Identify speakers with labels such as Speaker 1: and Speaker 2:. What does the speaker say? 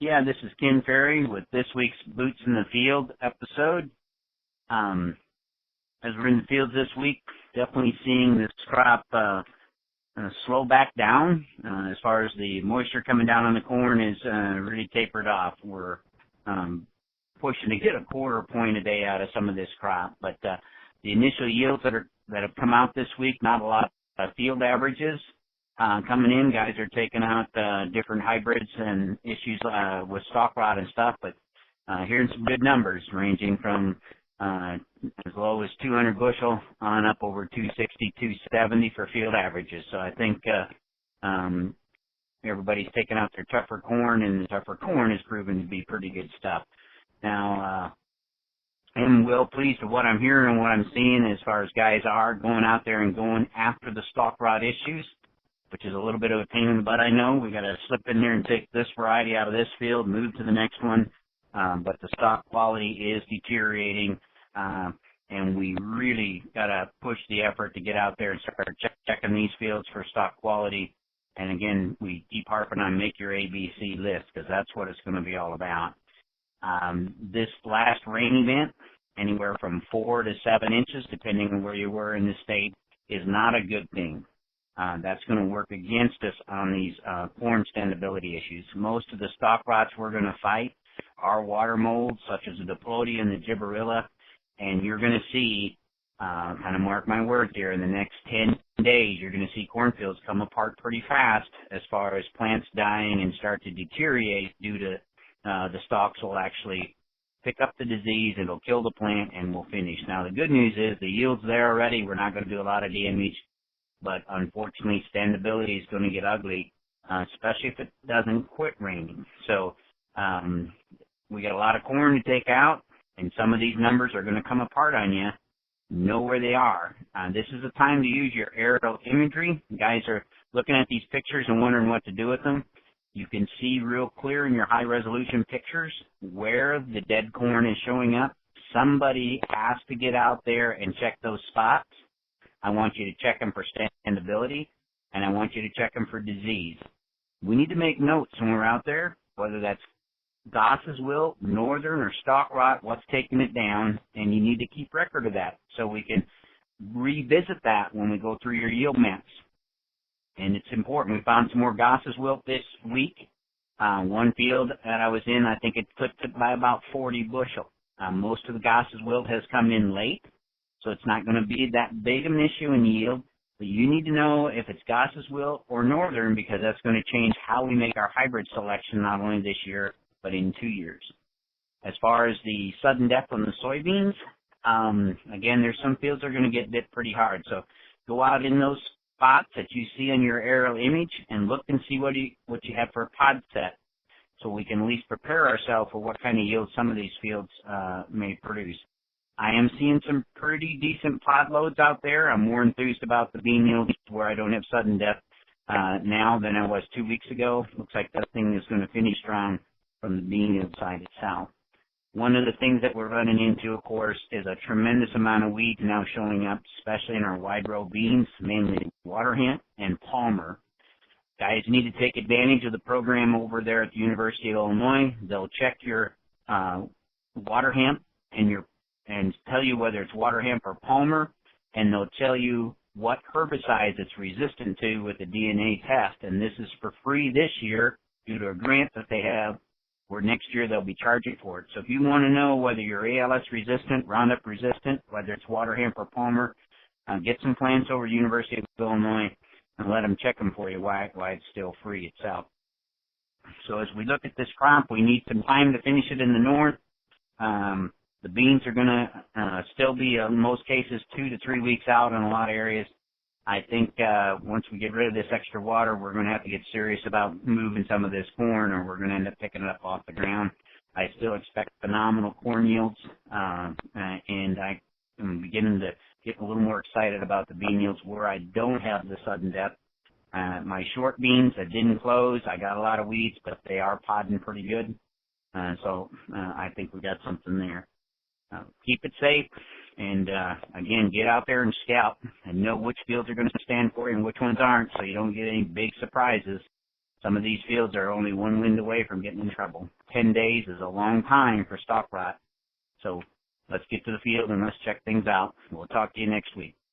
Speaker 1: Yeah, this is Ken Ferrie with this week's Boots in the Field episode. As we're in the fields this week, definitely seeing this crop slow back down. As far as the moisture coming down on the corn is really tapered off. We're pushing to get a quarter point a day out of some of this crop, but the initial yields that have come out this week, not a lot of field averages. Coming in, guys are taking out different hybrids and issues with stalk rot and stuff, but hearing some good numbers ranging from as low as 200 bushel on up over 260, 270 for field averages. So I think everybody's taking out their tougher corn, and the tougher corn is proven to be pretty good stuff. Now, I'm well pleased with what I'm hearing and what I'm seeing as far as guys are going out there and going after the stalk rot issues, which is a little bit of a pain in the butt, I know. We got to slip in there and take this variety out of this field, move to the next one. But the stock quality is deteriorating, and we really got to push the effort to get out there and start checking these fields for stock quality. And again, we keep harping on make your ABC list, because that's what it's going to be all about. This last rain event, anywhere from 4 to 7 inches, depending on where you were in the state, is not a good thing. That's going to work against us on these corn standability issues. Most of the stalk rots we're going to fight are water molds, such as the Diplodia and the Gibberella, and you're going to see, kind of mark my words here, in the next 10 days, you're going to see cornfields come apart pretty fast as far as plants dying and start to deteriorate due to the stalks will actually pick up the disease, it'll kill the plant, and we'll finish. Now, the good news is the yield's there already. We're not going to do a lot of damage, but unfortunately, standability is going to get ugly, especially if it doesn't quit raining. So we got a lot of corn to take out, and some of these numbers are going to come apart on you. Know where they are. This is the time to use your aerial imagery. Guys are looking at these pictures and wondering what to do with them. You can see real clear in your high-resolution pictures where the dead corn is showing up. Somebody has to get out there and check those spots. I want you to check them for standability, and I want you to check them for disease. We need to make notes when we're out there, whether that's Goss's wilt, northern, or stalk rot, what's taking it down, and you need to keep record of that so we can revisit that when we go through your yield maps. And it's important. We found some more Goss's wilt this week. One field that I was in, I think it clipped it by about 40 bushel. Most of the Goss's wilt has come in late, so it's not going to be that big of an issue in yield. But you need to know if it's Goss's wilt or northern, because that's going to change how we make our hybrid selection not only this year, but in 2 years. As far as the sudden death on the soybeans, again, there's some fields that are going to get bit pretty hard. So go out in those spots that you see on your aerial image and look and see what you have for a pod set, so we can at least prepare ourselves for what kind of yield some of these fields may produce. I am seeing some pretty decent pod loads out there. I'm more enthused about the bean yields where I don't have sudden death now than I was 2 weeks ago. Looks like that thing is going to finish strong from the bean yield side itself. One of the things that we're running into, of course, is a tremendous amount of weeds now showing up, especially in our wide row beans, mainly water hemp and palmer. Guys need to take advantage of the program over there at the University of Illinois. They'll check your water hemp and tell you whether it's water hemp or palmer, and they'll tell you what herbicides it's resistant to with the DNA test. And this is for free this year due to a grant that they have, where next year they'll be charging for it. So if you want to know whether you're ALS resistant, Roundup resistant, whether it's water hemp or palmer, get some plants over to the University of Illinois and let them check them for you why it's still free itself. So as we look at this crop, we need some time to finish it in the north. The beans are going to still be, in most cases, 2 to 3 weeks out in a lot of areas. I think once we get rid of this extra water, we're going to have to get serious about moving some of this corn, or we're going to end up picking it up off the ground. I still expect phenomenal corn yields, and I am beginning to get a little more excited about the bean yields where I don't have the sudden death. My short beans that didn't close, I got a lot of weeds, but they are podding pretty good. So I think we got something there. Keep it safe, and again, get out there and scout and know which fields are going to stand for you and which ones aren't, so you don't get any big surprises. Some of these fields are only one wind away from getting in trouble. 10 days is a long time for stalk rot. So let's get to the field and let's check things out. We'll talk to you next week.